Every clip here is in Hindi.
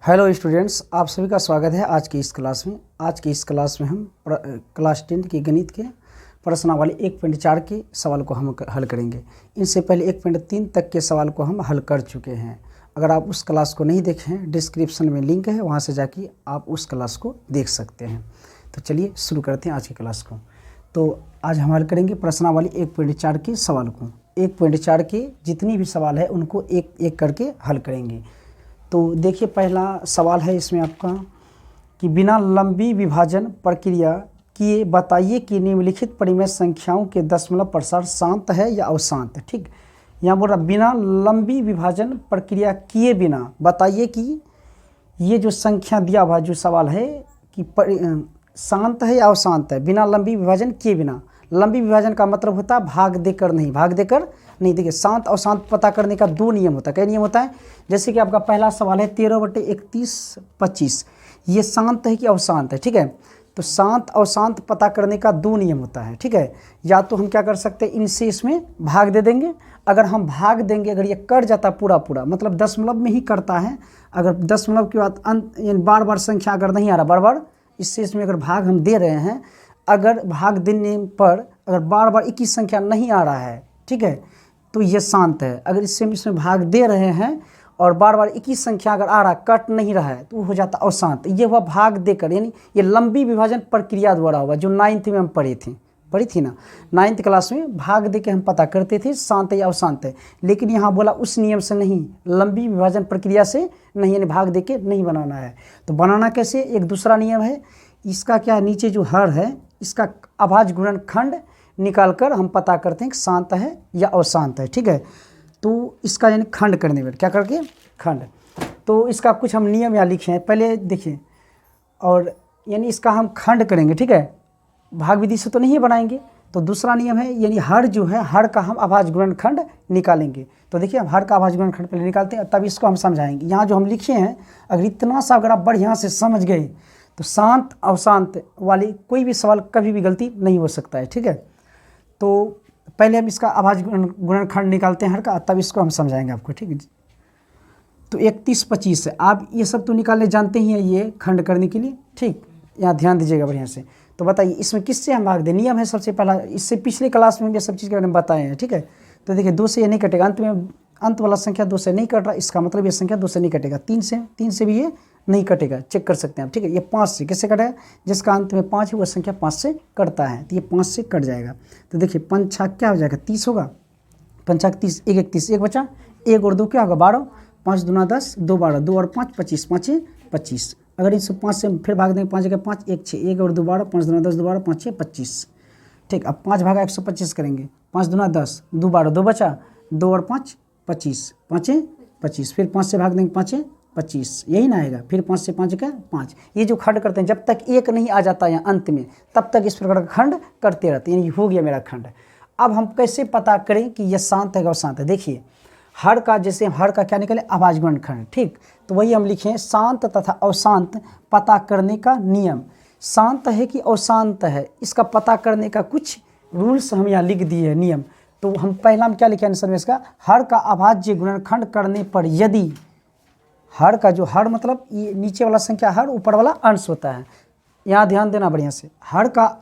हेलो स्टूडेंट्स, आप सभी का स्वागत है आज की इस क्लास में। आज की इस क्लास में हम क्लास 10 की गणित के प्रश्नावली 1.4 के सवाल को हम हल करेंगे। इनसे पहले 1.3 तक के सवाल को हम हल कर चुके हैं। अगर आप उस क्लास को नहीं देखे हैं, डिस्क्रिप्शन में लिंक है, वहाँ से जाके आप उस क्लास को देख सकते हैं। तो चलिए शुरू करते हैं आज की क्लास को। तो आज हम हल करेंगे प्रश्नावली 1.4 के सवाल को। 1.4 के जितनी भी सवाल है उनको एक एक करके हल करेंगे। तो देखिए, पहला सवाल है इसमें आपका कि बिना लंबी विभाजन प्रक्रिया किए बताइए कि निम्नलिखित परिमेय संख्याओं के दशमलव प्रसार शांत है या अशांत है। ठीक, यहाँ बोल रहा बिना लंबी विभाजन प्रक्रिया किए बिना बताइए कि ये जो संख्या दिया हुआ जो सवाल है कि शांत है या अशांत है, बिना लंबी विभाजन किए बिना। लंबी विभाजन का मतलब होता है भाग देकर नहीं, भाग देकर नहीं। देखिए, शांत अशांत पता करने का दो नियम होता है। क्या नियम होता है? जैसे कि आपका पहला सवाल है 13/31/25, ये शांत है कि अशांत है। ठीक है, तो शांत अशांत पता करने का दो नियम होता है। ठीक है, या तो हम क्या कर सकते हैं, इनसे इसमें भाग दे देंगे। अगर हम भाग देंगे, अगर ये कट जाता पूरा पूरा, मतलब दशमलव में ही करता है, अगर दशमलव के बाद अंत यानी बार बार संख्या अगर नहीं आ रहा, बार बार इससे इसमें अगर भाग हम दे रहे हैं, अगर भाग देने पर अगर बार बार एक ही संख्या नहीं आ रहा है, ठीक है, तो ये शांत है। अगर इसमें भाग दे रहे हैं और बार बार एक ही संख्या अगर आ रहा है, कट नहीं रहा है, तो वो हो जाता अशांत। ये हुआ भाग देकर, यानी ये लंबी विभाजन प्रक्रिया द्वारा हुआ, जो 9th में हम पढ़ी थी ना, 9th क्लास में भाग दे के हम पता करते थे शांत है या अशांत है। लेकिन यहाँ बोला उस नियम से नहीं, लंबी विभाजन प्रक्रिया से नहीं, यानी भाग दे के नहीं बनाना है। तो बनाना कैसे? एक दूसरा नियम है इसका, क्या नीचे जो हर है इसका अभाज्य गुणनखंड निकाल कर हम पता करते हैं कि शांत है या अशांत है। ठीक है, तो इसका यानी खंड करने में क्या करके खंड। तो इसका कुछ हम नियम यहाँ लिखे हैं, पहले देखिए, और यानी इसका हम खंड करेंगे। ठीक है, भाग विधि से तो नहीं बनाएंगे। तो दूसरा नियम है, यानी हर जो है, हर का हम अभाज्य गुणनखंड निकालेंगे। तो देखिए, हम हर का अभाज्य गुणनखंड पहले निकालते हैं, तब इसको हम समझाएंगे। यहाँ जो हम लिखे हैं, अगर इतना सा अगर आप बढ़िया से समझ गए तो शांत अशांत वाली कोई भी सवाल कभी भी गलती नहीं हो सकता है। ठीक है, तो पहले हम इसका अभाज्य गुणनखंड निकालते हैं हर का, तब इसको हम समझाएंगे आपको। ठीक है, तो 31/25 है। आप ये सब तो निकालने जानते ही हैं ये खंड करने के लिए। ठीक, यहाँ ध्यान दीजिएगा बढ़िया से। तो बताइए इसमें किससे हम भाग दें? नियम है सबसे पहला, इससे पिछले क्लास में भी सब चीज़ के बारे में बताए हैं। ठीक है, तो देखिए 2 से ये नहीं कटेगा, अंत में अंत वाला संख्या 2 से नहीं कट रहा, इसका मतलब ये संख्या 2 से नहीं कटेगा। 3 से भी ये नहीं कटेगा, चेक कर सकते हैं आप। ठीक है, ये 5 से कैसे कटेगा? जिसका अंत में 5 है वह संख्या 5 से कटता है, तो ये 5 से कट जाएगा। तो देखिए 5 छाक क्या हो जाएगा? 30 होगा। 5 छाक 30, 1 1 30, 1 बचा, 1 और 2 क्या होगा? 12, 5 दूना 10, 2 12, 2 और 5 25, 5 25। अगर इस 5 से फिर भाग देंगे, 5 जगह 5, 1 6, 1 और 2 12, 5 दूना 10, 2 12, 5 6 25। ठीक, अब 5 भागा 125 करेंगे, 5 दूना 10, 2 12, 2 बचा, 2 और 5 25, 5 25। फिर 5 से भाग देंगे, 5 25, यही ना आएगा। फिर 5 से 5 का 5। ये जो खंड करते हैं, जब तक एक नहीं आ जाता है अंत में, तब तक इस प्रकार का खंड करते रहते हैं। यानी हो गया मेरा खंड। अब हम कैसे पता करें कि यह शांत है या अशांत है? देखिए, हर का, जैसे हर का क्या निकले? अभाज्य गुणनखंड। ठीक, तो वही हम लिखे शांत तथा अशांत पता करने का नियम। शांत है कि अशांत है, इसका पता करने का कुछ रूल्स हम यहाँ लिख दिए हैं, नियम। तो हम पहला में क्या लिखे आंसर में इसका? हर का अभाज्य गुणनखंड करने पर यदि हर का, जो हर मतलब ये नीचे वाला संख्या हर, ऊपर वाला अंश होता है। यहाँ ध्यान देना बढ़िया से, हर का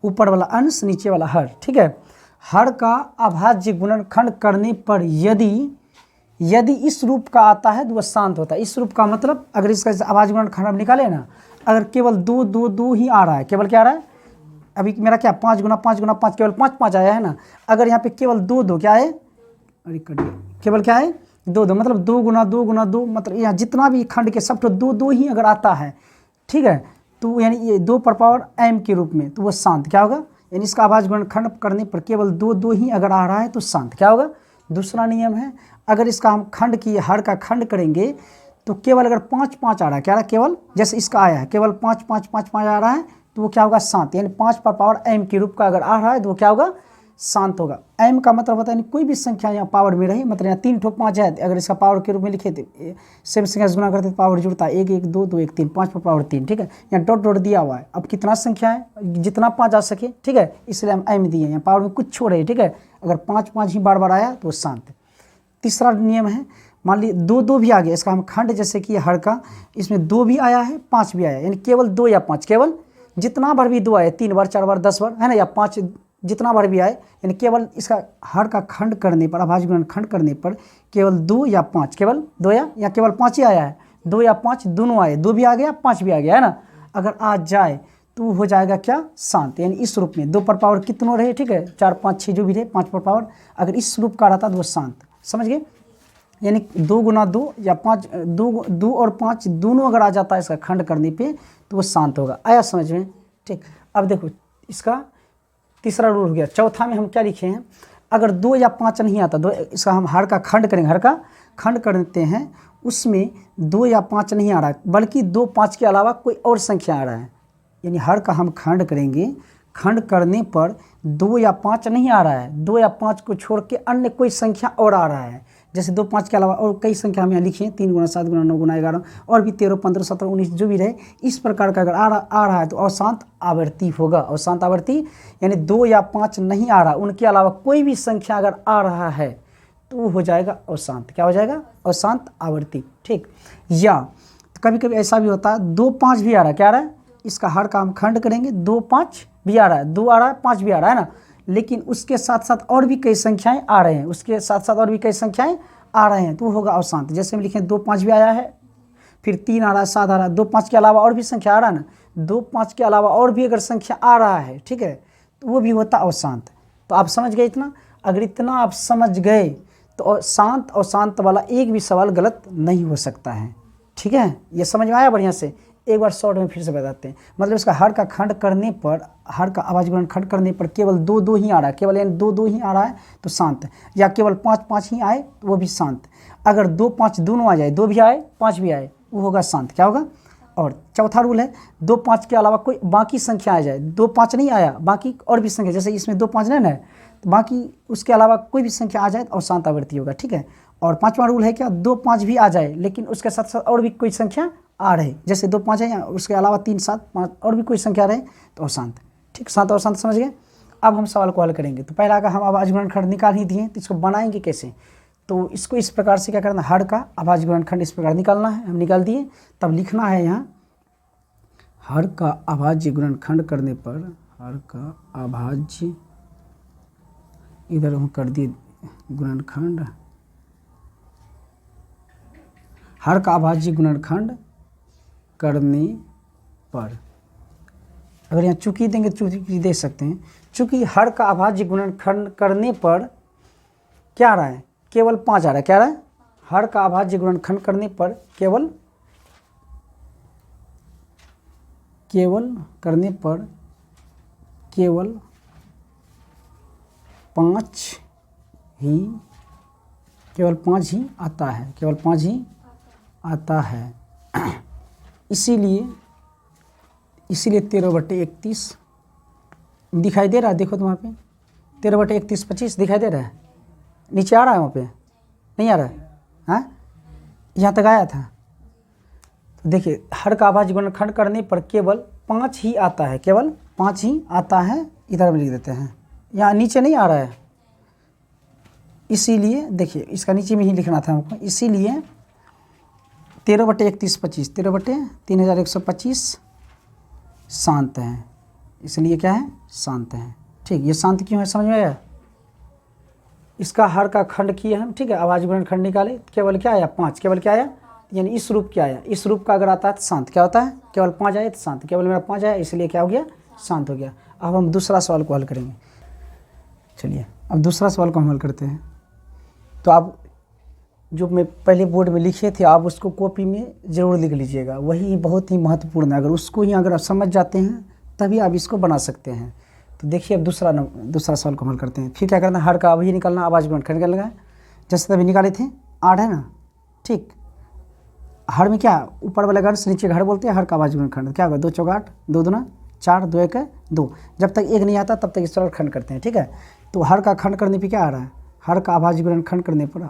ऊपर वाला अंश, नीचे वाला हर। ठीक है, हर का अभाज्य गुणनखंड करने पर यदि इस रूप का आता है तो वह शांत होता है। इस रूप का मतलब, अगर इसका अभाज्य गुणनखंड हम निकाले ना, अगर केवल 2 2 2 ही आ रहा है, केवल क्या आ रहा है? अभी मेरा क्या 5 गुना 5 गुना 5, केवल 5 5 आया है ना। अगर यहाँ पे केवल 2 2 क्या है? अरे कट गया, केवल क्या है? 2 2, मतलब 2 गुना 2 गुना 2, मतलब यहाँ जितना भी खंड के सब तो 2 2 ही अगर आता है, ठीक है, तो यानी ये 2 पर पावर m के रूप में, तो वो शांत क्या होगा? यानी इसका अभाज्य गुणनखंड करने पर केवल 2 2 ही अगर आ रहा है तो शांत क्या होगा? दूसरा नियम है, अगर इसका हम खंड की हर का खंड करेंगे तो केवल अगर 5 5 आ रहा है, क्या आ रहा है? केवल जैसे इसका आया है, केवल 5 5 5 5 आ रहा है, तो वो क्या होगा? शांत। यानी 5 पर पावर m के रूप का अगर आ रहा है तो वो क्या होगा? शांत होगा। m का मतलब होता है कोई भी संख्या यहाँ पावर में रही, मतलब यहाँ 3 ठोक 5 है, अगर इसका पावर के रूप में लिखे थे, सेम संख्या से गुना करते तो पावर जुड़ता है, 1 1 2 2 1 3, 5 पर पावर 3। ठीक है, यहाँ डॉट डॉट दिया हुआ है। अब कितना संख्या है? जितना 5 आ सके। ठीक है, इसलिए हम m दिए, यहाँ पावर में कुछ छोड़े। ठीक है, अगर 5 5 ही बार बार आया तो शांत। तीसरा नियम है, मान ली 2 2 भी आ गया, इसका हम खंड जैसे कि हर का, इसमें 2 भी आया है 5 भी आया है, यानी केवल 2 या 5, केवल जितना बार भी 2 आए, 3 बार 4 बार 10 बार है ना, या 5 जितना बार भी आए, यानी केवल इसका हर का खंड करने पर, अभाज्य गुणन खंड करने पर केवल 2 या 5, केवल 2 या केवल 5 ही आया है, 2 या 5 दोनों आए, 2 भी आ गया 5 भी आ गया है ना। अगर आ जाए तो हो जाएगा क्या, शांत। यानी इस रूप में 2 पर पावर कितनों रहे, ठीक है, 4 5 6 जो भी रहे, 5 पर पावर, अगर इस रूप का रहता तो वो शांत, समझ गए। यानी 2 गुना 2 या 5, 2 और 5 दोनों अगर आ जाता है इसका खंड करने पे तो वो शांत होगा। आया समझ में, ठीक। अब देखो इसका तीसरा रूल हो गया। चौथा में हम क्या लिखे हैं, अगर 2 या 5 नहीं आता, 2 इसका हम हर का खंड करेंगे, हर का खंड करते हैं, उसमें 2 या 5 नहीं आ रहा है, बल्कि 2 5 के अलावा कोई और संख्या आ रहा है, यानी हर का हम खंड करेंगे, खंड करने पर 2 या 5 नहीं आ रहा है, 2 या 5 को छोड़ के अन्य कोई संख्या और आ रहा है, जैसे 2 5 के अलावा और कई संख्या हम यहाँ लिखी हैं, 3 गुना 7 गुना 9 गुना 11 और भी 13 15 17 19 जो भी रहे, इस प्रकार का अगर आ रहा है तो अशांत आवर्ती होगा। अशांत आवर्ती यानी 2 या 5 नहीं आ रहा, उनके अलावा कोई भी संख्या अगर आ रहा है तो हो जाएगा अशांत। क्या हो जाएगा, अशांत आवर्ती, ठीक। या कभी कभी ऐसा भी होता है 2 5 भी आ रहा है, क्या आ रहा है, इसका हर का हम खंड करेंगे, 2 5 भी आ रहा है, 2 आ रहा है 5 भी आ रहा है ना, लेकिन उसके साथ साथ और भी कई संख्याएं आ रहे हैं, उसके साथ साथ और भी कई संख्याएं आ रहे हैं, तो होगा अशांत। जैसे हम लिखें 2 5 भी आया है, फिर 3 आ रहा है, 7 आ रहा है, 2 5 के अलावा और भी संख्या आ रहा है ना, 2 5 के अलावा और भी अगर संख्या आ रहा है, ठीक है, तो वो भी होता अशांत। तो आप समझ गए इतना। अगर इतना आप समझ गए तो शांत और शांत वाला एक भी सवाल गलत नहीं हो सकता है, ठीक है। ये समझ में आया बढ़िया से। एक बार शॉर्ट में फिर से बताते हैं, मतलब इसका हर का खंड करने पर, हर का अभाज्य गुणन खंड करने पर केवल 2 2 ही आ रहा है, केवल यानी 2 2 ही आ रहा है तो शांत है, या केवल 5 5 ही आए तो वो भी शांत। अगर 2 5 दोनों आ जाए, 2 भी आए 5 भी आए, वो होगा शांत। क्या होगा। और चौथा रूल है 2 5 के अलावा कोई बाकी संख्या आ जाए, 2 5 नहीं आया, बाकी और भी संख्या, जैसे इसमें 2 5 नहीं है, तो बाकी उसके अलावा कोई भी संख्या आ जाए तो अशांत आवर्ती होगा, ठीक है। और पांचवा रूल है क्या, 2 5 भी आ जाए लेकिन उसके साथ साथ और भी कोई संख्या आ रहे, जैसे 2 5 है या उसके अलावा 3 7 5 और भी कोई संख्या रहे तो अशांत, ठीक। शांत और अशांत समझ गए। अब हम सवाल को हल करेंगे। तो पहला का हम अभाज्य गुणनखंड निकाल ही दिए, तो इसको बनाएंगे कैसे, तो इसको इस प्रकार से क्या करना, हर का अभाज्य गुणनखंड इस प्रकार निकालना है, हम निकाल दिए। तब लिखना है यहाँ, हर का अभाज्य गुणनखंड करने पर, हर का अभाज्य, इधर हम कर दिए गुणनखंड, हर का अभाज्य गुणनखंड करने पर, अगर यहाँ चूंकि देंगे तो चूंकि दे सकते हैं, चूंकि हर का अभाज्य गुणनखंड करने पर क्या आ रहा है, केवल 5 आ रहा है, क्या आ रहा है, हर का अभाज्य गुणनखंड करने पर केवल करने पर केवल 5 ही, केवल 5 ही आता है, केवल 5 ही आता है। इसीलिए 13/31 दिखाई दे रहा है, देखो तो वहाँ पे 13/31 25 दिखाई दे रहा है, नीचे आ रहा है, वहाँ पे नहीं आ रहा है, हाँ यहाँ तक आया था। तो देखिए हर का अभाज्य गुणनखंड करने पर केवल 5 ही आता है, केवल 5 ही आता है, इधर में लिख देते हैं, यहाँ नीचे नहीं आ रहा है, इसीलिए देखिए इसका नीचे में ही लिखना था हमको, इसीलिए 13/31 25, 13/3125 शांत है, इसलिए क्या है, शांत है, ठीक। ये शांत क्यों है समझ में आया। इसका हर का खंड किए हम, ठीक है, अभाज्य गुणनखंड निकाले, केवल क्या आया 5, केवल क्या आया, यानी इस रूप क्या आया, इस रूप का अगर आता है तो शांत, क्या होता है, केवल 5 आए तो शांत, केवल मेरा 5 आया इसलिए क्या हो गया, शांत हो गया। अब हम दूसरा सवाल को हल करेंगे। चलिए अब दूसरा सवाल को हम हल करते हैं। तो आप जो मैं पहले बोर्ड में लिखे थे आप उसको कॉपी में ज़रूर लिख लीजिएगा, वही बहुत ही महत्वपूर्ण है, अगर उसको ही अगर आप समझ जाते हैं तभी आप इसको बना सकते हैं। तो देखिए अब दूसरा सवाल को हल करते हैं। फिर क्या करना, हर का अभी निकालना, अभाज्य गुणनखंड निकालना है, जैसे तभी निकाले थे 8 है ना, ठीक। हर में क्या, ऊपर वाले घर से नीचे घर बोलते हैं, हर का अभाज्य गुणनखंड क्या होगा, 2 चौका 8, 2 दूना 4, 2 1 2, जब तक 1 नहीं आता तब तक इस तरह खंड करते हैं, ठीक है। तो हर का खंड करने पर क्या आ रहा है, हर का अभाज्य गुणनखंड करने पर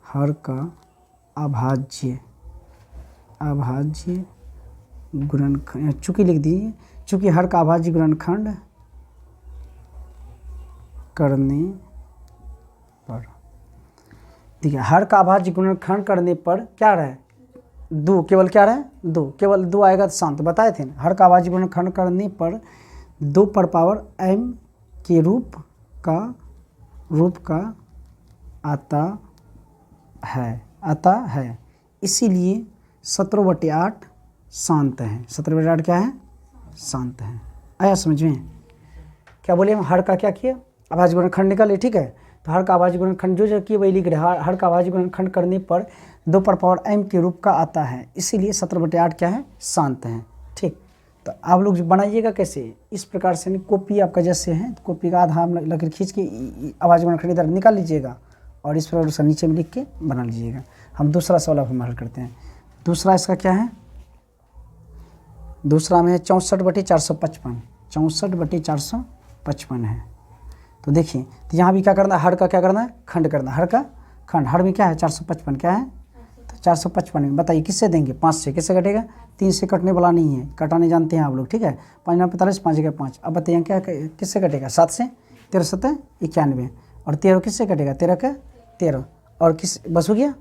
हर का अभाज्य गुणनखंड, चूंकि लिख दिए, चूंकि हर का अभाज्य गुणनखंड करने पर ठीक है, हर का अभाज्य गुणनखंड करने पर क्या रहे, दो, केवल क्या रहे, दो, केवल दो आएगा तो शांत, बताए थे ना। हर का अभाज्य गुणनखंड करने पर 2 पर पावर m के रूप का आता है, इसीलिए 17/8 शांत है। 17/8 क्या है, शांत है। आया समझ में? क्या बोले हम, हर का क्या किया, अभाज्य गुणनखंड निकाले, ठीक है। तो हर का अभाज्य गुणनखंड जो किए वही लिख रहे। हर का अभाज्य गुणनखंड करने पर 2 पर पावर m के रूप का आता है, इसीलिए 17/8 क्या है, शांत है। ठीक, तो आप लोग बनाइएगा कैसे, इस प्रकार से। कॉपी आपका जैसे है, तो कॉपी का आधा हम लकीर खींच के अभाज्य गुणनखंड इधर निकाल लीजिएगा और इस प्रकार से नीचे में लिख के बना लीजिएगा। हम दूसरा सवाल अब हम हल करते हैं। दूसरा इसका क्या है, दूसरा में है 64/455, 64/455 है। तो देखिए, तो यहाँ भी क्या करना है, हर का क्या करना है, खंड करना है। हर का खंड, हर में क्या है, 455 क्या है, तो 455 में बताइए किससे देंगे, 5 से। किससे कटेगा, 3 से कटने वाला नहीं है, कटाने जानते हैं आप लोग, ठीक है। 5 9 45, 5 जगह 5। अब बताइए क्या किससे कटेगा, 7 से, 13 7 91, और 13 किससे कटेगा, 13 का 13, और किस बस हो गया,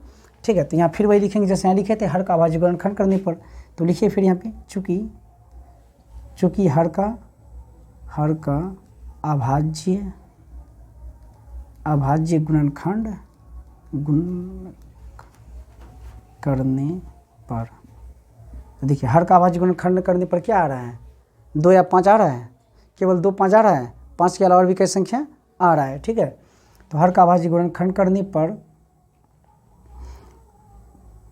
ठीक है। तो यहाँ फिर वही लिखेंगे जैसे यहाँ लिखे थे, हर का अभाज्य गुणनखंड करने पर। तो लिखिए फिर यहाँ पे, चूँकि हर का अभाज्य गुणनखंड करने पर, तो देखिए हर का अभाज्य गुणनखंड करने पर क्या आ रहा है, 2 या 5 आ रहा है, केवल 2 5 आ रहा है, 5 के अलावा और भी कई संख्या आ रहा है, ठीक है। तो हर का अभाज्य गुणनखंड करने पर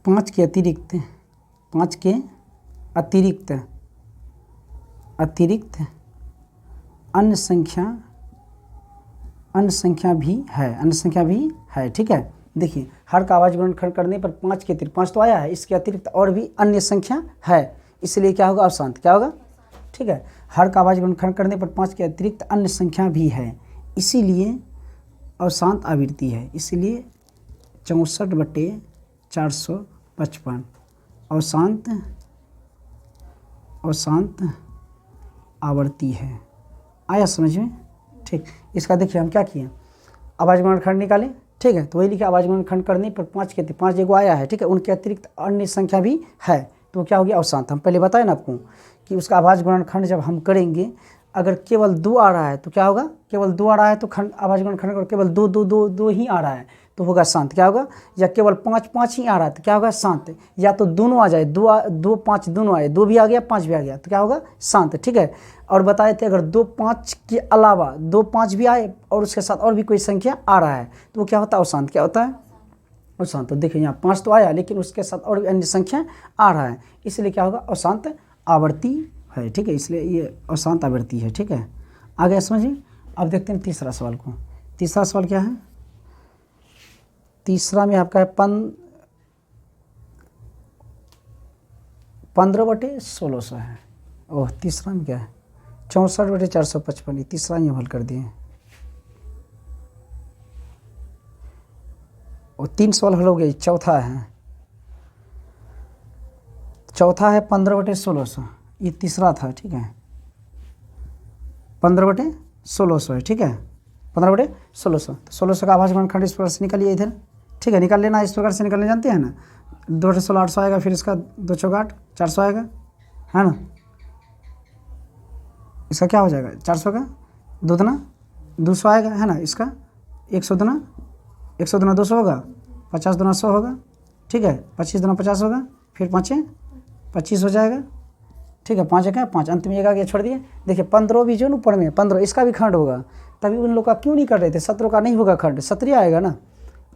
5 के अतिरिक्त अन्य संख्या भी है, ठीक है। देखिए हर का अभाज्य गुणनखंड करने पर 5 के अतिरिक्त, 5 तो आया है, इसके अतिरिक्त और भी अन्य संख्या है, इसलिए क्या होगा, अशांत। क्या होगा, ठीक है। हर का अभाज्य गुणनखंड करने पर 5 के अतिरिक्त अन्य संख्या भी है, इसीलिए अशांत आवृत्ति है, इसलिए 64/455 अशांत आवर्ती है। आया समझ में? ठीक, इसका देखिए हम क्या किए, अभाज्य गुणनखंड निकाले, ठीक है। तो वही लिखा, अभाज्य गुणनखंड करने पर 5 के 5 एगो आया है, ठीक है, उनके अतिरिक्त अन्य संख्या भी है, तो क्या हो गया, अशांत। हम पहले बताए ना आपको कि उसका अभाज्य गुणनखंड जब हम करेंगे, अगर केवल 2 आ रहा है तो क्या होगा, केवल 2 आ रहा है तो खंड अभाज्य गुणनखंड और केवल 2 2 2 2 ही आ रहा है तो होगा शांत। क्या होगा, या केवल 5 5 ही आ रहा है तो क्या होगा, शांत। या तो दोनों आ जाए, 2 5 दोनों आए, 2 भी आ गया 5 भी आ गया तो क्या होगा, शांत, ठीक है। और बताए थे अगर 2 5 के अलावा 2 5 भी आए और उसके साथ और भी कोई संख्या आ रहा है तो वो क्या होता है, अशांत। क्या होता है, अशांत। तो देखिए यहाँ 5 तो आया, लेकिन उसके साथ और भी अन्य संख्या आ रहा है, इसलिए क्या होगा, अशांत आवर्ती है, ठीक है। इसलिए ये अशांत आवृत्ति है, ठीक है। आगे समझिए। अब देखते हैं तीसरा सवाल को। तीसरा सवाल क्या है, तीसरा में आपका है 15/1600 है। ओह, तीसरा में क्या है, 64/455, तीसरा ही हल कर दिए। और 3 सवाल हल हो गए, चौथा है 15/1600, ये तीसरा था, ठीक है। 15/1600 है, ठीक है, 15/1600। तो 1600 का अभाज्य गुणनखंड इस प्रकार से निकालिए इधर, ठीक है। निकाल लेना, इस प्रकार से निकालने जानते हैं ना, 2 16 800 आएगा, फिर इसका 2 चौक 8 400 आएगा, है ना। इसका क्या हो जाएगा, 400 का 2 दूना 200 आएगा, है ना। इसका 100 दूना 200 होगा, 50 दूना 100 होगा, ठीक है। 25 दूना 50 होगा, फिर 5 25 हो जाएगा, ठीक है। 5 का 5, अंत में 1 आ गया, छोड़ दिए। देखिए 15 भी जो न ऊपर में 15, इसका भी खंड होगा, तभी उन लोग का क्यों नहीं कर रहे थे। 17 का नहीं होगा खंड, 17 आएगा ना।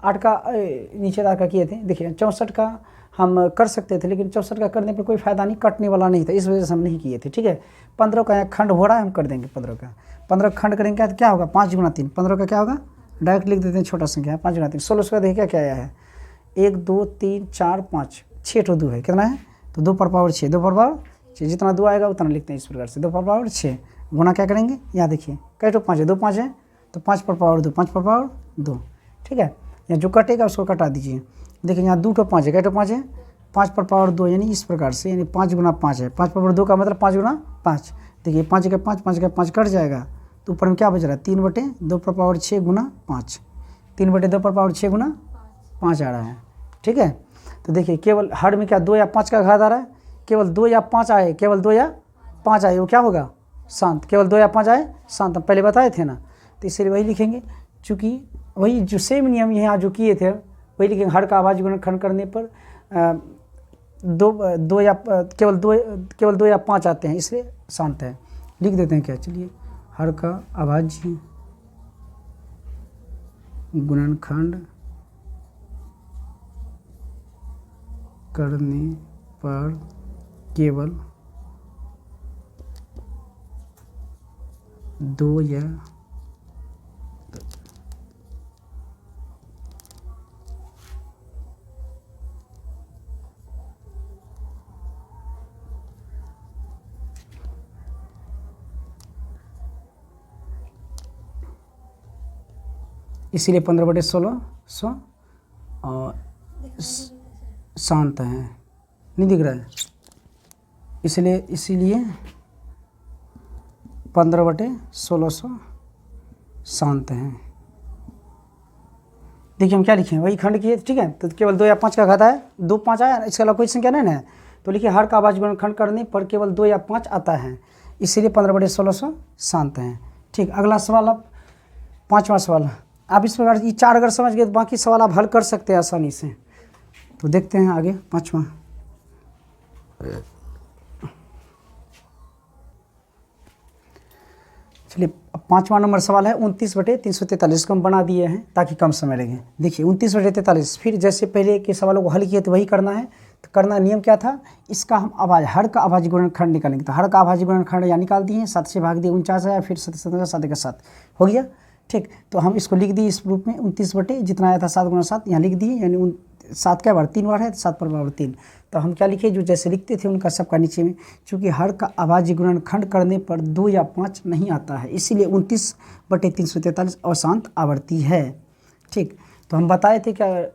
8 का नीचेदार का किए थे, देखिए 64 का हम कर सकते थे, लेकिन 64 का करने पर कोई फ़ायदा नहीं, कटने वाला नहीं था, इस वजह से हम नहीं किए थे, ठीक है। 15 का यहाँ खंड हो रहा है, हम कर देंगे 15 का। 15 का खंड करेंगे तो क्या होगा, 5 गुना 3। 15 का क्या होगा, डायरेक्ट लिख देते हैं, छोटा संख्या है, 5 गुना 3। 1600 का देखिए क्या आया है, 1 2 3 4 5 6 तो 2 है, कितना है, तो 2 पर पावर 6, 2 पर पावर 6, जितना 2 आएगा उतना लिखते हैं इस प्रकार से, 2 पर पावर 6 गुना क्या करेंगे, यहाँ देखिए कई तो 5 है, 2 5 है, तो 5 पर पावर 2, 5 पर पावर 2, ठीक है। यहाँ जो कटेगा उसको कटा दीजिए। देखिए यहाँ 2 तो 5 है, कई तो 5 है, 5 पर पावर 2, यानी इस प्रकार से, यानी 5 गुना 5 है, 5 पर पावर 2 का मतलब 5 गुना 5। देखिए 5 का 5, 5 का 5 कट जाएगा, तो ऊपर में क्या बच रहा है, 3/2 पर पावर 6 गुना 5, 3/2 पर पावर 6 गुना 5 आ रहा है, ठीक है। तो देखिए केवल हर में क्या 2 या 5 का घात आ रहा है, केवल 2 या 5 आए, केवल 2 या 5 आए, वो क्या होगा शांत, केवल 2 या 5 आए शांत, हम पहले बताए थे ना। तो इसलिए वही लिखेंगे, चूँकि वही जो सेम नियम यहाँ जो किए थे वही लिखेंगे। हर का अभाज्य गुणनखंड करने पर केवल दो या 5 आते हैं, इसलिए शांत है। लिख देते हैं क्या, चलिए, हर का अभाज्य गुणनखंड करने पर केवल 2 या इसीलिए 15/16 और शांत है, नहीं दिख रहा है, इसीलिए 15/16 शांत हैं। देखिए हम क्या लिखे, वही खंड किए, ठीक है। तो केवल 2 या 5 का घात है, 2 5 आया, इसके अलावा कोई संख्या नहीं है। तो लिखिए हर का अभाज्य गुणनखंड करने पर केवल 2 या 5 आता है, इसीलिए 15/16 शांत हैं। ठीक, अगला सवाल, आप 5वां सवाल। आप इस प्रकार ये 4 अगर समझ गए तो बाकी सवाल आप हल कर सकते हैं आसानी से। तो देखते हैं आगे 5वां। चलिए 5वां नंबर सवाल है 29/343 को हम बना दिए हैं ताकि कम समय लगे। देखिए 29/43, फिर जैसे पहले के सवालों को हल किए तो वही करना है। तो करना नियम क्या था, इसका हम हर का अभाज्य गुणनखंड निकालेंगे। तो हर का अभाज्य गुणनखंड यहाँ निकाल दिए, 7 से भाग दिए 49 आया, फिर 7 के 7 हो गया। ठीक, तो हम इसको लिख दिए इस रूप में 29 जितना आया था 7 × 7 यहाँ लिख दिए, यानी 7 क्या बार 3 बार है, तो 7 पर बराबर 3। तो हम क्या लिखे, जो जैसे लिखते थे उनका सबका नीचे में, चूँकि हर का अभाज्य गुणनखंड करने पर 2 या 5 नहीं आता है, इसीलिए 29/343 अशांत आवर्ती है। ठीक, तो हम बताए थे क्या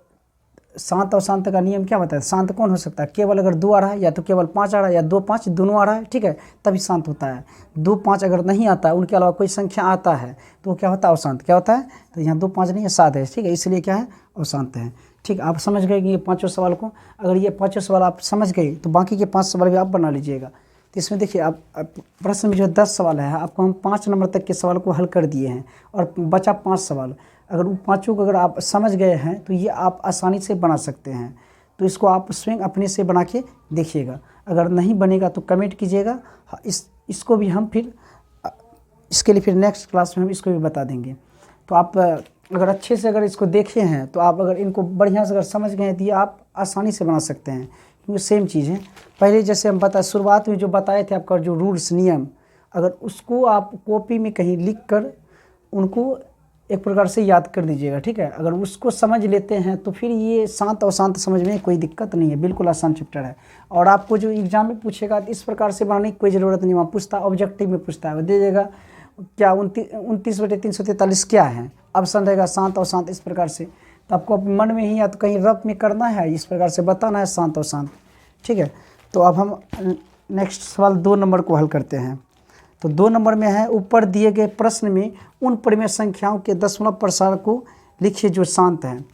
शांत और शांत का नियम क्या बताया, शांत कौन हो सकता है, केवल अगर 2 आ रहा है या तो केवल 5 आ रहा है या 2 5 दोनों आ रहा है, ठीक है, तभी शांत होता है। 2 5 अगर नहीं आता है, उनके अलावा कोई संख्या आता है तो वो क्या होता है, अशांत। क्या होता है, तो यहाँ 2 5 नहीं है, 7 है, ठीक है, इसलिए क्या है, अशांत है। ठीक, आप समझ गए कि ये 5 सवाल को, अगर ये 5 सवाल आप समझ गए तो बाकी के 5 सवाल भी आप बना लीजिएगा। तो इसमें देखिए आप प्रश्न में जो 10 सवाल है, आपको हम 5 नंबर तक के सवाल को हल कर दिए हैं और बचा 5 सवाल। अगर उन 5 को अगर आप समझ गए हैं तो ये आप आसानी से बना सकते हैं। तो इसको आप स्वयं अपने से बना के देखिएगा, अगर नहीं बनेगा तो कमेंट कीजिएगा। इसको भी हम फिर इसके लिए फिर नेक्स्ट क्लास में हम इसको भी बता देंगे। तो आप अगर अच्छे से अगर इसको देखे हैं तो आप अगर इनको बढ़िया से अगर समझ गए हैं तो ये आप आसानी से बना सकते हैं, क्योंकि सेम चीज़ है। पहले जैसे हम शुरुआत में जो बताए थे आपका जो रूल्स नियम, अगर उसको आप कॉपी में कहीं लिख कर उनको एक प्रकार से याद कर दीजिएगा, ठीक है। अगर उसको समझ लेते हैं तो फिर ये शांत और शांत समझ में कोई दिक्कत नहीं है, बिल्कुल आसान चैप्टर है। और आपको जो एग्जाम में पूछेगा तो इस प्रकार से बनाने की कोई ज़रूरत नहीं, वहाँ पूछता ऑब्जेक्टिव में पूछता है, वो दे देगा क्या 29/343 क्या है, ऑप्शन रहेगा शांत और शांत, इस प्रकार से। तो आपको अपने मन में ही या तो कहीं रफ में करना है, इस प्रकार से बताना है शांत और शांत, ठीक है। तो अब हम नेक्स्ट सवाल 2 नंबर को हल करते हैं। तो 2 नंबर में है, ऊपर दिए गए प्रश्न में उन परिमेय संख्याओं के दशमलव प्रसार को लिखिए जो शांत है।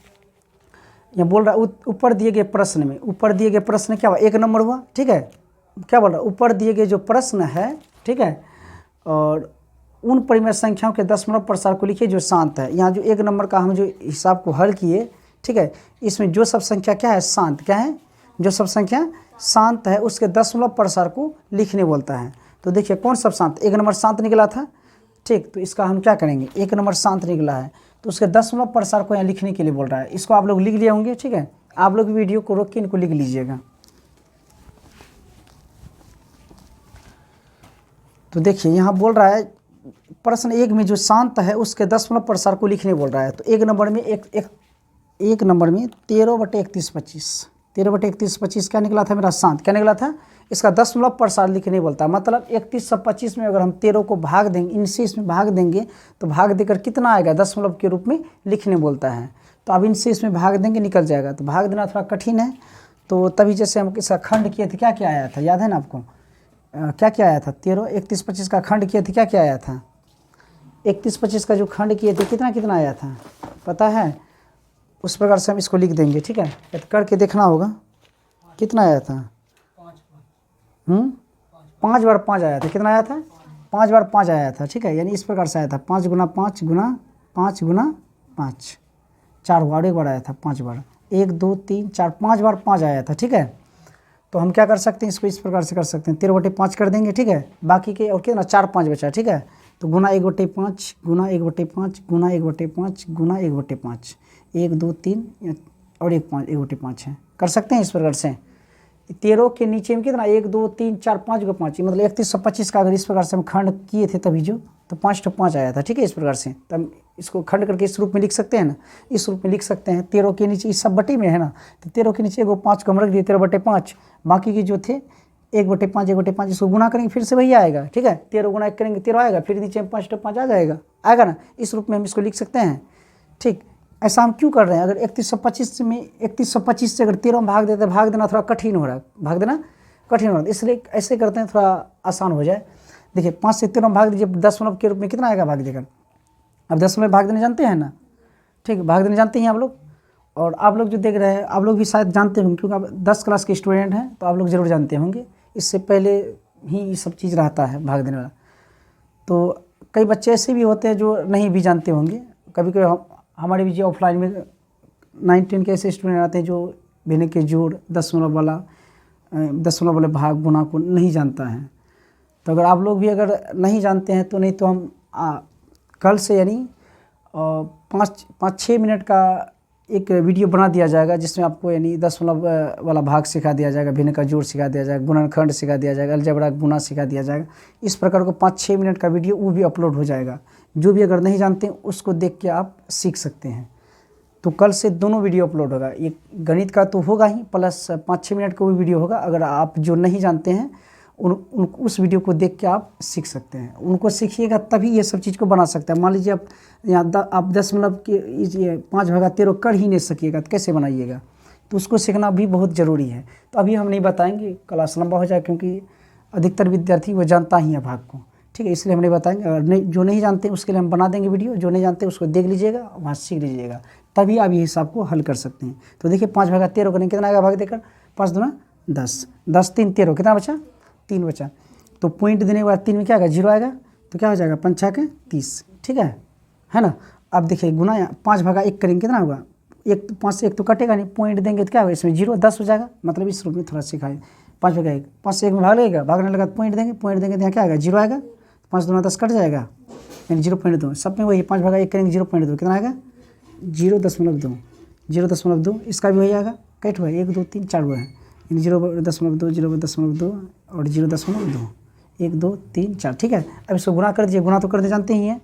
यह बोल रहा है ऊपर दिए गए प्रश्न में, ऊपर दिए गए प्रश्न क्या हुआ, 1 नंबर हुआ, ठीक है। क्या बोल रहा है, ऊपर दिए गए जो प्रश्न है, ठीक है, और उन परिमेय संख्याओं के दशमलव प्रसार को लिखिए जो शांत है। यहाँ जो 1 नंबर का हम जो हिसाब को हल किए, ठीक है, इसमें जो सब संख्या क्या है, शांत, क्या है, जो सब संख्या शांत है उसके दशमलव प्रसार को लिखने बोलता है। तो देखिए कौन सब शांत, 1 नंबर शांत निकला था, ठीक। तो इसका हम क्या करेंगे, 1 नंबर शांत निकला है तो उसके दशमलव प्रसार को यहाँ लिखने के लिए बोल रहा है। इसको आप लोग लिख लिए होंगे, ठीक है। आप लोग वीडियो को रोक के इनको लिख लीजिएगा। तो देखिए यहाँ बोल रहा है प्रश्न 1 में जो शांत है उसके दशमलव प्रसार को लिखने बोल रहा है। तो 1 नंबर में एक नंबर में 13/3125, 13/3125 क्या निकला था मेरा, शांत। क्या निकला था, इसका दशमलव प्रसार लिखने बोलता है। मतलब 31 से 25 में अगर हम 13 को भाग देंगे, इनसे इसमें भाग देंगे तो भाग देकर कितना आएगा, दशमलव के रूप में लिखने बोलता है। तो अब इनसे इसमें भाग देंगे, निकल जाएगा। तो भाग देना थोड़ा कठिन है, तो तभी जैसे हम इसका खंड किए थे, क्या क्या आया था, याद है ना आपको, क्या क्या आया था, 13 31 25 का खंड किए थे, क्या क्या आया था, 31 25 का जो खंड किए थे कितना कितना आया था पता है, उस प्रकार से हम इसको लिख देंगे, ठीक है। तो करके देखना होगा कितना आया था। 5 बार 5 आया था। कितना आया था? 5 बार 5 आया था, ठीक है। यानी इस प्रकार से आया था 5 गुना 5 गुना 5 गुना 5, 4 बार, एक बार आया था 5 बार, 1 2 3 4 5 बार 5 आया था, ठीक है। तो हम क्या कर सकते हैं, इसको इस प्रकार से कर सकते हैं, 13/5 कर देंगे, ठीक है। बाकी के और कितना 4 5 बचा, ठीक है। तो गुना 1/5 गुना 1/5 गुना 1/5 गुना 1/5, 1 2 3 और 1 5 1/5 है। कर सकते हैं इस प्रकार से। 13 के नीचे में कितना 1 2 3 4 5 को 5, मतलब 3125 का अगर इस प्रकार से हम खंड किए थे तभी जो, तो 5 तो 5 आया था, ठीक है। इस प्रकार से तब इसको खंड करके इस रूप में लिख सकते हैं ना, इस रूप में लिख सकते हैं। 13 के नीचे इस सब बटे में है ना, तो 13 के नीचे 1 5 को हम रख दिए 13/5, बाकी के जो थे 1/5 1/5 इसको गुना करेंगे, फिर से वही आएगा, ठीक है। 13 गुना 1 करेंगे 13 आएगा, फिर नीचे में 5 तो 5 आ जाएगा, आएगा ना। इस रूप में हम इसको लिख सकते हैं, ठीक। ऐसा हम क्यों कर रहे हैं? अगर 3125 से अगर 13 में भाग देते, भाग देना थोड़ा कठिन हो रहा है, भाग देना कठिन हो रहा है, इसलिए ऐसे करते हैं थोड़ा आसान हो जाए। देखिए 5 से 13 में भाग दीजिए, दशमलव के रूप में कितना आएगा भाग देकर। अब दशमलव भाग देने जानते हैं ना, ठीक, भाग देने जानते हैं आप लोग। और आप लोग जो देख रहे हैं, आप लोग भी शायद जानते होंगे, क्योंकि आप 10 क्लास के स्टूडेंट हैं, तो आप लोग ज़रूर जानते होंगे। इससे पहले ही ये सब चीज़ रहता है भाग देने वाला। तो कई बच्चे ऐसे भी होते हैं जो नहीं भी जानते होंगे। कभी कभी हमारे भी जो ऑफलाइन में 9 10 के ऐसे स्टूडेंट आते हैं जो भिन्न के जोड़, दशमलव वाले भाग गुना को नहीं जानता है। तो अगर आप लोग भी अगर नहीं जानते हैं तो नहीं तो हम कल से यानी 5-6 मिनट का एक वीडियो बना दिया जाएगा, जिसमें आपको यानी दशमलव वाला भाग सिखा दिया जाएगा, भिन्न का जोड़ सिखा दिया जाएगा, गुणनखंड सिखा दिया जाएगा, अलजेब्रा गुना सिखा दिया जाएगा। इस प्रकार को 5-6 मिनट का वीडियो वो भी अपलोड हो जाएगा। जो भी अगर नहीं जानते हैं उसको देख के आप सीख सकते हैं। तो कल से दोनों वीडियो अपलोड होगा, एक गणित का तो होगा ही, प्लस 5-6 मिनट का भी वीडियो होगा। अगर आप जो नहीं जानते हैं उस वीडियो को देख के आप सीख सकते हैं। उनको सीखिएगा तभी ये सब चीज़ को बना सकते हैं। मान लीजिए आप यहाँ आप दशमलव के 5/13 कर ही नहीं सकिएगा तो कैसे बनाइएगा, तो उसको सीखना भी बहुत ज़रूरी है। तो अभी हम नहीं बताएंगे, क्लास लंबा हो जाए, क्योंकि अधिकतर विद्यार्थी वो जानता ही है भाग को, ठीक है, इसलिए हम नहीं बताएंगे। अगर जो नहीं जानते उसके लिए हम बना देंगे वीडियो, जो नहीं जानते उसको देख लीजिएगा, वहाँ सीख लीजिएगा, तभी आप ये हिसाब को हल कर सकते हैं। तो देखिए 5/13 करेंगे, कितना आएगा भाग देकर, 5 दूना 10, 10 3 13, कितना बचा 3 बचा। तो पॉइंट देने के बाद 3 में क्या आएगा 0 आएगा, तो क्या हो जाएगा 5 6 के 30, ठीक है ना। अब देखिए गुना 5/1 करेंगे, कितना होगा 1, 5 से 1 तो कटेगा नहीं, पॉइंट देंगे तो क्या होगा इसमें 0 10 हो जाएगा। मतलब इस रूप में थोड़ा सिखाए, 5/1, 5 से 1 में भाग लगेगा, भागने लगा पॉइंट देंगे तो यहाँ क्या आएगा 0 आएगा, 5 दूना 10 कट जाएगा, यानी 0.2। सब में वही 5/1 करेंगे 0.2, कितना आएगा 0.2, 0.2। इसका भी वही आएगा, कट हुआ 1 2 3 4 हुआ है, यानी 0.2 0.2 और 0.2, 1 2 3 4, ठीक है। अब इसको गुना कर दीजिए, गुना तो करते जानते ही हैं,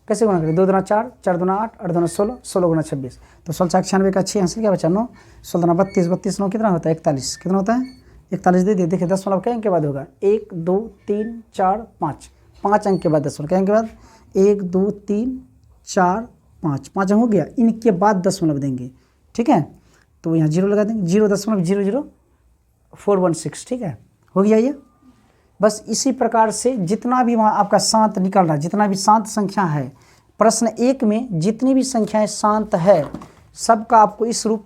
कैसे गुना करें, 2 दूना 4, 4 दूना 8, 8 दूना 16, 16 गुना 26, तो 1696 का 6 हासिल क्या बचा 9, 16 दूना 32, 32 9 कितना होता है 41, कितना होता है 41 दे दिए। देखिए दशमलव के अंक के बाद होगा 1 2 3 4 5, 5 अंक के बाद दशमलव के अंक के बाद 1 2 3 4 5, 5 अंक हो गया, इनके बाद दशमलव देंगे, ठीक है। तो यहाँ 0 लगा देंगे, 0.00416, ठीक है, हो गया ये। बस इसी प्रकार से जितना भी वहाँ आपका शांत निकल रहा है, जितना भी शांत संख्या है, प्रश्न 1 में जितनी भी संख्याएं शांत है सबका आपको इस रूप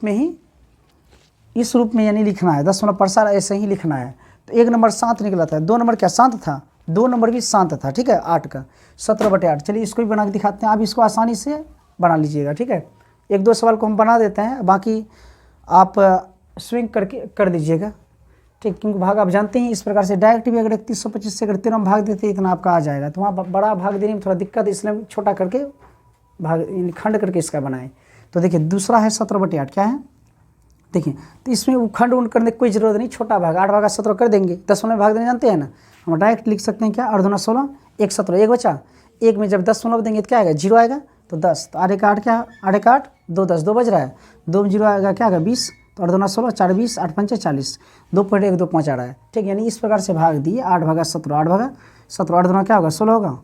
में यानी लिखना है, दशमलव प्रसार ऐसे ही लिखना है। तो 1 नंबर शांत निकला था, 2 नंबर क्या शांत था, 2 नंबर भी शांत था, ठीक है, 8 का 17/8। चलिए इसको भी बना के दिखाते हैं, आप इसको आसानी से बना लीजिएगा, ठीक है। 1-2 सवाल को हम बना देते हैं, बाकी आप स्विंग करके कर दीजिएगा, ठीक, क्योंकि भाग आप जानते हैं इस प्रकार से डायरेक्ट भी अगर 3125 से अगर 13 में भाग देते इतना आपका आ जाएगा। तो वहाँ बड़ा भाग देने में थोड़ा दिक्कत है, इसलिए छोटा करके भाग खंड करके इसका बनाए। तो देखिए दूसरा है 17/8, क्या है देखिए, तो इसमें वो खंड उंड करने की कोई ज़रूरत नहीं, छोटा भाग 8/17 कर देंगे, 10 में भाग देने जानते हैं ना, हम डायरेक्ट लिख सकते हैं क्या 8 दूना 16, 1 17, 1 बचा, 1 में जब 10 देंगे तो क्या आएगा 0 आएगा, तो 10, तो 8 1 8 क्या 8 1 8 2 10, 2 बज रहा है, 2 में 0 आएगा क्या आएगा 20, तो 8 दूना 16, 4 20, 8 5 40, 2.125 आ रहा है, ठीक, यानी इस प्रकार से भाग दिए 8/17, 8/17, 8 दूना क्या होगा 16 होगा,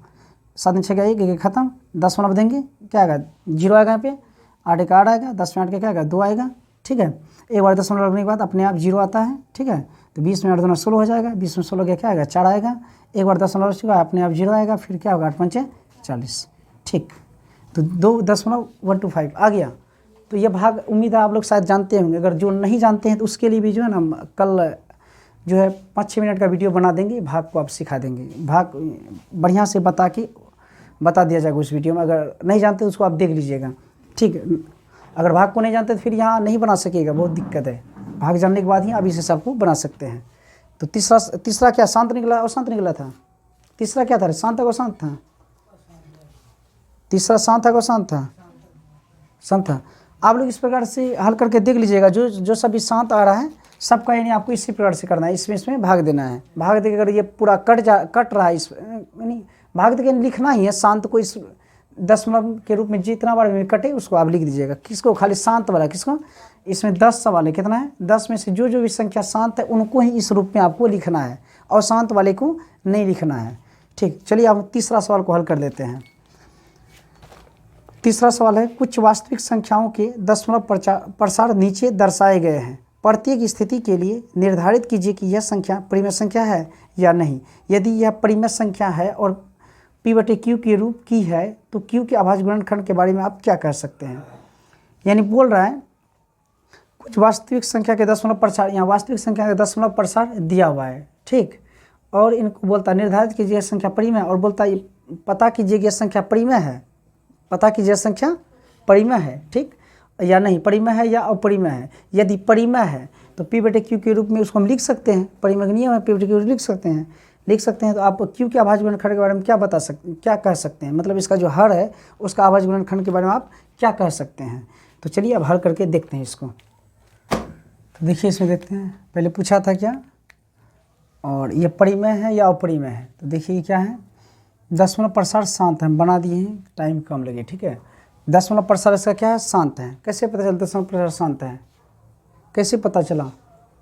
7 में 6 का 1 खत्म, 10 देंगे क्या आएगा 0 आएगा यहाँ पे, 8 1 8 आएगा, 10 में 8 का क्या आएगा 2 आएगा, ठीक है। एक बार 10 लगने के बाद अपने आप 0 आता है, ठीक है। तो 20 में 8 दूना 16 हो जाएगा, 20 में 16 का क्या आएगा 4 आएगा, एक बार 10 अपने आप 0 आएगा, फिर क्या होगा 8 5 40, ठीक। तो 2.125 आ गया। तो ये भाग उम्मीद है आप लोग शायद जानते होंगे। अगर जो नहीं जानते हैं तो उसके लिए भी जो है ना कल जो है 5-6 मिनट का वीडियो बना देंगे, भाग को आप सिखा देंगे। भाग बढ़िया से बता दिया जाएगा उस वीडियो में। अगर नहीं जानते तो उसको आप देख लीजिएगा, ठीक है। अगर भाग को नहीं जानते तो फिर यहाँ नहीं बना सकेगा, बहुत दिक्कत है। भाग जानने के बाद ही आप इसे सबको बना सकते हैं। तो तीसरा क्या शांत निकला और शांत निकला था? तीसरा क्या था? शांत था को शांत था? तीसरा शांत था को शांत था? शांत था। आप लोग इस प्रकार से हल करके देख लीजिएगा। जो सभी शांत आ रहा है सबका यानी आपको इसी प्रकार से करना है, इसमें भाग देना है। भाग देकर अगर ये पूरा कट रहा है इस यानी भाग देकर लिखना ही है। शांत को इस दशमलव के रूप में जितना बार में कटे उसको आप लिख दीजिएगा। किसको? खाली शांत वाला। किसको? इसमें 10 सवाल है। कितना है? 10 में से जो भी संख्या शांत है उनको ही इस रूप में आपको लिखना है और शांत वाले को नहीं लिखना है, ठीक। चलिए आप तीसरा सवाल को हल कर लेते हैं। तीसरा सवाल है, कुछ वास्तविक संख्याओं के दशमलव प्रसार नीचे दर्शाए गए हैं। प्रत्येक स्थिति के लिए निर्धारित कीजिए कि यह संख्या परिमेय संख्या है या नहीं। यदि यह परिमेय संख्या है और P/Q के रूप की है तो Q के अभाज्य गुणनखंड के बारे में आप क्या कह सकते हैं? यानी बोल रहा है कुछ वास्तविक संख्या के दशमलव प्रसार, यहाँ वास्तविक संख्या के दशमलव प्रसार दिया हुआ है, ठीक। और इनको बोलता है निर्धारित कीजिए यह संख्या परिमेय और बोलता है पता कीजिए कि यह संख्या परिमेय है। पता कीजिए संख्या परिमेय है, ठीक या नहीं, परिमेय है या अपरिमेय है। यदि परिमेय है तो P/Q के रूप में उसको हम लिख सकते हैं। परिमेय नियम है, P/Q लिख सकते हैं। तो आप Q के अभाज्य गुणनखंड के बारे में क्या कह सकते हैं? मतलब इसका जो हर है उसका अभाज्य गुणनखंड के बारे में आप क्या कह सकते हैं? तो चलिए अब हल करके देखते हैं इसको। तो देखिए इसमें देखते हैं, पहले पूछा था क्या, और ये परिमेय है या अपरिमेय है। तो देखिए क्या है, दशमलव प्रसार शांत है, हम बना दिए हैं, टाइम कम लगे, ठीक है। दशमलव प्रसार इसका क्या है? शांत है। कैसे पता चलता दशमलव प्रसार शांत है? कैसे पता चला?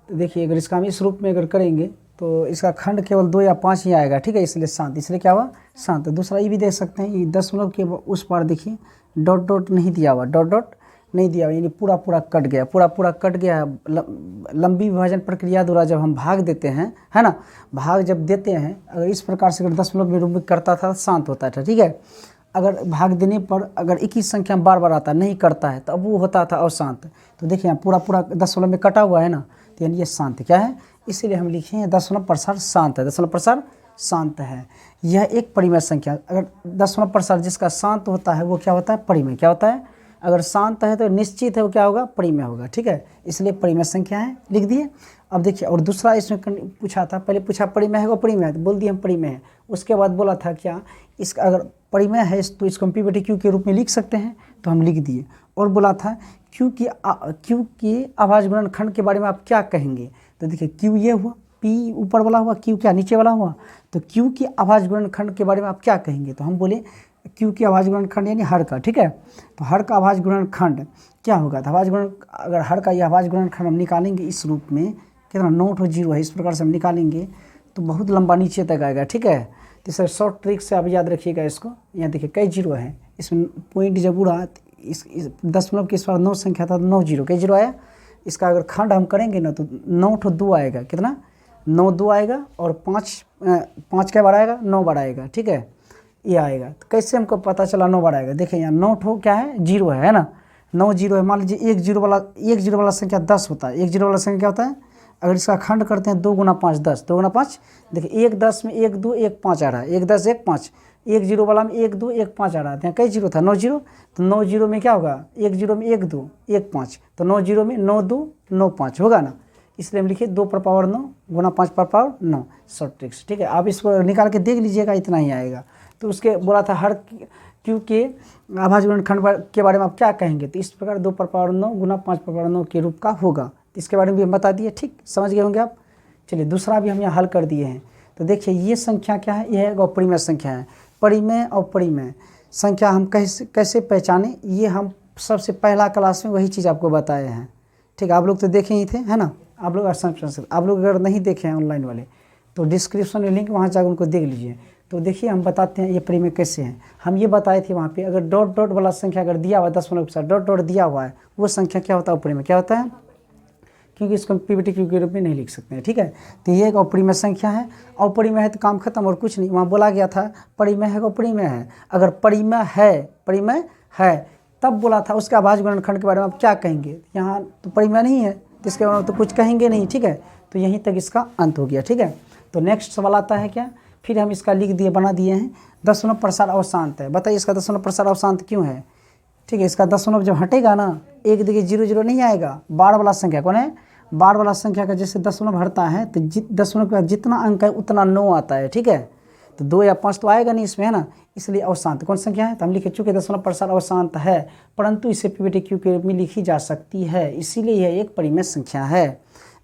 तो देखिए अगर इसका हम इस रूप में अगर करेंगे तो इसका खंड केवल 2 या 5 ही आएगा, ठीक है, इसलिए शांत। इसलिए क्या हुआ? शांत। दूसरा ये भी देख सकते हैं, ये दशमलव के उस पार देखिए डॉट नहीं दिया हुआ, डॉट नहीं दिया हुआ, यानी पूरा कट गया, पूरा कट गया। लंबी विभाजन प्रक्रिया द्वारा जब हम भाग देते हैं, है ना, भाग जब देते हैं, अगर इस प्रकार से अगर दशमलव में रूप करता था शांत होता था, ठीक है। अगर भाग देने पर अगर एक ही संख्या बार आता नहीं करता है तो अब वो होता था अशांत। तो देखिए यहाँ पूरा दशमलव में कटा हुआ है ना, तो यानी ये शांत क्या है, इसीलिए हम लिखे हैं दशमलव प्रसार शांत है। दशमलव प्रसार शांत है, यह एक परिमेय संख्या। अगर दशमलव प्रसार जिसका शांत होता है वो क्या होता है? परिमेय। क्या होता है? अगर शांत है तो निश्चित है वो क्या होगा? परिमेय होगा, ठीक है। इसलिए परिमेय संख्या है, लिख दिए। अब देखिए और दूसरा इसमें पूछा था, पहले पूछा परिमेय है वो परिमेय है, तो बोल दिए हम परिमेय है। उसके बाद बोला था क्या, इसका अगर परिमेय है तो इसको हम P/Q के रूप में लिख सकते हैं, तो हम लिख दिए। और बोला था Q के अभाज्य गुणनखंड के बारे में आप क्या कहेंगे? तो देखिए Q ये हुआ, P ऊपर वाला हुआ, Q क्या नीचे वाला हुआ। तो Q के अभाज्य गुणनखंड के बारे में आप क्या कहेंगे? तो हम बोले Q के अभाज्य गुणनखंड यानी हर का, ठीक है। तो हर का अभाज्य गुणनखंड क्या होगा? तो अगर हर का यह अभाज्य गुणनखंड हम निकालेंगे इस रूप में, कितना 9 और 0 है, इस प्रकार से हम निकालेंगे तो बहुत लंबा नीचे तक आएगा, ठीक है। तो इस शॉर्ट ट्रिक से आप याद रखिएगा इसको। यहाँ देखिए कई जीरो है, इसमें पॉइंट जब उड़ा इस दशमलव के इस बार 9 संख्या था, 9 जीरो, कई जीरो आया। इसका अगर खंड हम करेंगे ना तो 9 और 2 आएगा, कितना 9 2 आएगा, और 5 क्या बार आएगा? 9 बार आएगा, ठीक है, ये आएगा। तो कैसे हमको पता चला 9 बार आएगा? देखिए यहाँ 9 ठो क्या है? जीरो है ना, 9 जीरो है। मान लीजिए एक जीरो वाला संख्या 10 होता है। एक जीरो वाला संख्या क्या होता है? अगर इसका खंड करते हैं 2 गुना 5 10, 2 गुना 5, देखिए 1 10 में 1 2 1 5 आ रहा है, 1 10 1 5। एक जीरो वाला में 1 2 1 5 आ रहा है, यहाँ कई जीरो था? 9 जीरो। तो 9 जीरो में क्या होगा? 1 जीरो में 1 2 1 5, तो 9 जीरो में 9 2 9 5 होगा ना। इसलिए हम लिखे 2 पर पावर 9 गुना 5 पर पावर 9, शॉर्ट ट्रिक्स, ठीक है। आप इसको निकाल के देख लीजिएगा, इतना ही आएगा। तो उसके बोला था हर Q के अभाज्य गुणनखंड के बारे में आप क्या कहेंगे? तो इस प्रकार 2 पर पावर 9 गुना 5 पर पावर 9 के रूप का होगा। इसके बारे में भी हम बता दिए, ठीक, समझ गए होंगे आप। चलिए दूसरा भी हम यहाँ हल कर दिए हैं। तो देखिए ये संख्या क्या है? यह अपरिमेय संख्या है। परिमेय और अपरिमेय संख्या हम कैसे पहचाने, ये हम सबसे पहला क्लास में वही चीज़ आपको बताए हैं, ठीक। आप लोग तो देखे ही थे, है ना। आप लोग आप लोग अगर नहीं देखे हैं ऑनलाइन वाले तो डिस्क्रिप्शन में लिंक, वहाँ जाकर उनको देख लीजिए। तो देखिए हम बताते हैं ये परिमेय कैसे हैं। हम ये बताए थे वहाँ पे, अगर डॉट वाला संख्या अगर दिया हुआ है, दशमलव के साथ डॉट दिया हुआ है, वो संख्या क्या होता है? अपरिमेय। क्या होता है? क्योंकि इसको P/Q के रूप में नहीं लिख सकते हैं, ठीक है। तो ये एक अपरिमेय संख्या है। अपरिमेय है तो काम खत्म, और कुछ नहीं। वहाँ बोला गया था परिमेय है अपरिमेय है। अगर परिमेय है तब बोला था उसके अभाज्य गुणनखंड के बारे में आप क्या कहेंगे। यहाँ तो परिमेय नहीं है तो इसके बारे में तो कुछ कहेंगे नहीं, ठीक है। तो यहीं तक इसका अंत हो गया, ठीक है। तो नेक्स्ट सवाल आता है क्या, फिर हम इसका लिख दिए, बना दिए हैं, दशमलव प्रसार अवशांत है। बताइए इसका दशमलव प्रसार अवशांत क्यों है, ठीक है। इसका दशमलव जब हटेगा ना, एक देखिए 0 नहीं आएगा, बाढ़ वाला संख्या कौन है, बाढ़ वाला संख्या का जैसे दशमलव हटता है तो दशमलव का जितना अंक है उतना 9 आता है, ठीक है। तो 2 या 5 तो आएगा नहीं इसमें, है ना, इसलिए अवशांत कौन संख्या है, तो हम लिखे चूँकि दशमलव प्रसार अवशांत है, परंतु इसे PBTQ के रूप में लिखी जा सकती है, इसीलिए यह एक परिमेय संख्या है।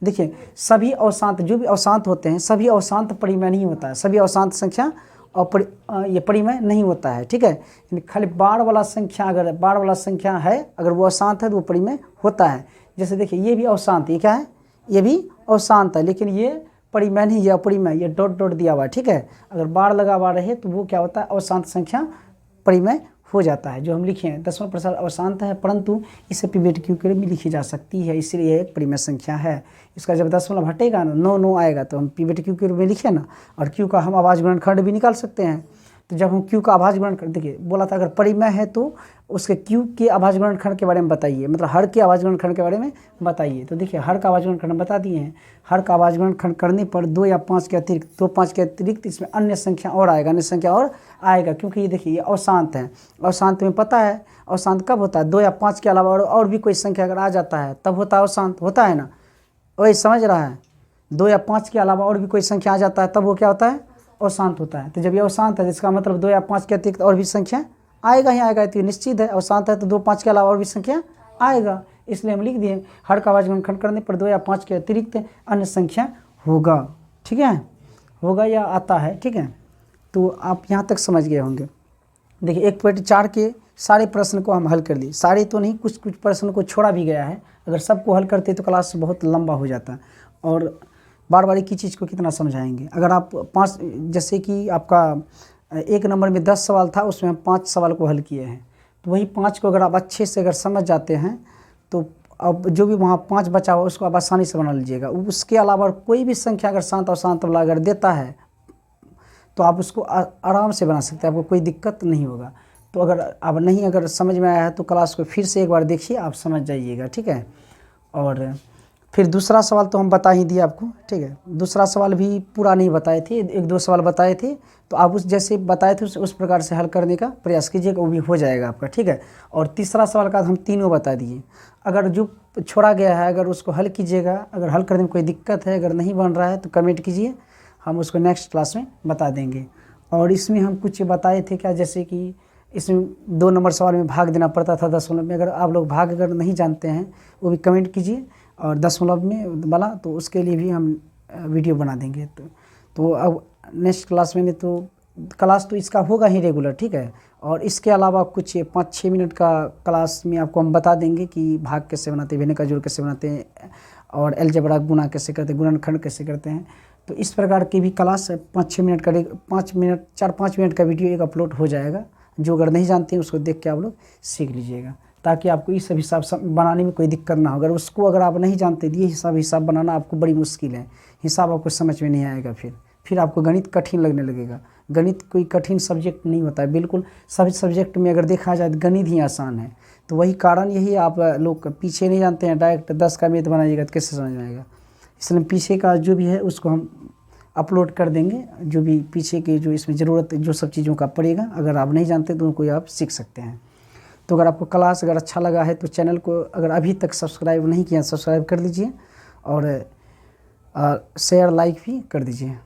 देखिए सभी अवशांत, जो भी अवशांत होते हैं सभी अवशांत परिमेय नहीं होता है, सभी अवशांत संख्या और ये परिमेय नहीं होता है, ठीक है। खाली बाढ़ वाला संख्या, अगर बाढ़ वाला संख्या है अगर वो अशांत है तो वो परिमेय होता है। जैसे देखिए ये भी अवशांत, ये क्या है, ये भी अवशांत है, लेकिन ये परिमेय नहीं, ये अपरिमेय, ये डॉट डॉट दिया हुआ है, ठीक है। अगर बाढ़ लगा हुआ रहे तो वो क्या होता है, अवशांत संख्या परिमेय हो जाता है। जो हम लिखे हैं दशमलव प्रसार अवशांत है, परंतु इसे PBTQ के रूप में लिखी जा सकती है, इसलिए यह एक परिमेय संख्या है। इसका जब दशमलव हटेगा ना, 9 आएगा तो हम PBTQ के रूप में लिखे ना, और Q का हम अभाज्य गुणनखंड भी निकाल सकते हैं। तो जब हम Q का अभाज्य गुणनखंड, देखिए बोला था अगर परिमेय है तो उसके Q के अभाज्य गुणनखंड के बारे में बताइए, मतलब हर के अभाज्य गुणनखंड के बारे में बताइए। तो देखिए हर का अभाज्य गुणनखंड बता दिए हैं, हर का अभाज्य गुणनखंड करने पर 2 या 5 के अतिरिक्त, 2 5 के अतिरिक्त इसमें अन्य संख्या और आएगा, अन्य संख्या और आएगा, क्योंकि ये देखिए ये अवशांत है। अवशांत में पता है अवशांत कब होता है, 2 या 5 के अलावा और भी कोई संख्या अगर आ जाता है तब होता है अवशांत, होता है ना, वही समझ रहा है। 2 या 5 के अलावा और भी कोई संख्या आ जाता है तब वो क्या होता है, अशांत होता है। तो जब ये अशांत है इसका मतलब 2 या 5 के अतिरिक्त और भी संख्या आएगा ही आएगा, तो निश्चित है अशांत है तो 2 5 के अलावा और भी संख्या आएगा, इसलिए हम लिख दिए हर का अभाज्य गुणनखंड करने पर 2 या 5 के अतिरिक्त अन्य संख्या होगा, ठीक है, होगा या आता है, ठीक है। तो आप यहाँ तक समझ गए होंगे। देखिए 1.4 के सारे प्रश्न को हम हल कर लिए, सारे तो नहीं, कुछ कुछ प्रश्न को छोड़ा भी गया है। अगर सबको हल करते तो क्लास बहुत लंबा हो जाता, और बार बार एक ही चीज़ को कितना समझाएंगे। अगर आप 5, जैसे कि आपका 1 नंबर में 10 सवाल था, उसमें हम 5 सवाल को हल किए हैं, तो वही 5 को अगर आप अच्छे से अगर समझ जाते हैं तो अब जो भी वहाँ 5 बचा हुआ उसको आप आसानी से बना लीजिएगा। उसके अलावा कोई भी संख्या अगर शांत और शांत वाला अगर देता है तो आप उसको आराम से बना सकते हैं, आपको कोई दिक्कत नहीं होगा। तो अगर आप नहीं अगर समझ में आया है तो क्लास को फिर से एक बार देखिए, आप समझ जाइएगा, ठीक है। और फिर दूसरा सवाल तो हम बता ही दिए आपको, ठीक है। दूसरा सवाल भी पूरा नहीं बताए थे, 1-2 सवाल बताए थे, तो आप उस जैसे बताए थे उस प्रकार से हल करने का प्रयास कीजिएगा, वो भी हो जाएगा आपका, ठीक है। और तीसरा सवाल का हम तीनों बता दिए। अगर जो छोड़ा गया है अगर उसको हल कीजिएगा, अगर हल करने में कोई दिक्कत है, अगर नहीं बन रहा है तो कमेंट कीजिए, हम उसको नेक्स्ट क्लास में बता देंगे। और इसमें हम कुछ बताए थे क्या, जैसे कि इसमें 2 नंबर सवाल में भाग देना पड़ता था दशमलव में। अगर आप लोग भाग अगर नहीं जानते हैं वो भी कमेंट कीजिए, और दशमलव में वाला तो उसके लिए भी हम वीडियो बना देंगे। तो अब नेक्स्ट क्लास में, तो क्लास तो इसका होगा ही रेगुलर, ठीक है। और इसके अलावा कुछ 5-6 मिनट का क्लास में आपको हम बता देंगे कि भाग कैसे बनाते हैं, भिन्न का जोड़ कैसे बनाते हैं, और अलजेब्रा गुणा कैसे करते हैं, गुणनखंड कैसे करते हैं। तो इस प्रकार की भी क्लास 5-6 मिनट का 4-5 मिनट का वीडियो एक अपलोड हो जाएगा। जो अगर नहीं जानते हैं उसको देख के आप लोग सीख लीजिएगा, ताकि आपको इस हिसाब बनाने में कोई दिक्कत ना हो। अगर उसको अगर आप नहीं जानते, ये हिसाब बनाना आपको बड़ी मुश्किल है, हिसाब आपको समझ में नहीं आएगा, फिर आपको गणित कठिन लगने लगेगा। गणित कोई कठिन सब्जेक्ट नहीं होता है, बिल्कुल सभी सब्जेक्ट में अगर देखा जाए तो गणित ही आसान है। तो वही कारण यही आप लोग पीछे नहीं जानते हैं, डायरेक्ट 10 का मैथ बनाइएगा तो कैसे समझ में आएगा। इसलिए पीछे का जो भी है उसको हम अपलोड कर देंगे, जो भी पीछे के जो इसमें ज़रूरत जो सब चीज़ों का पड़ेगा, अगर आप नहीं जानते तो उनको आप सीख सकते हैं। तो अगर आपको क्लास अगर अच्छा लगा है तो चैनल को अगर अभी तक सब्सक्राइब नहीं किया सब्सक्राइब कर लीजिए, और शेयर लाइक भी कर दीजिए।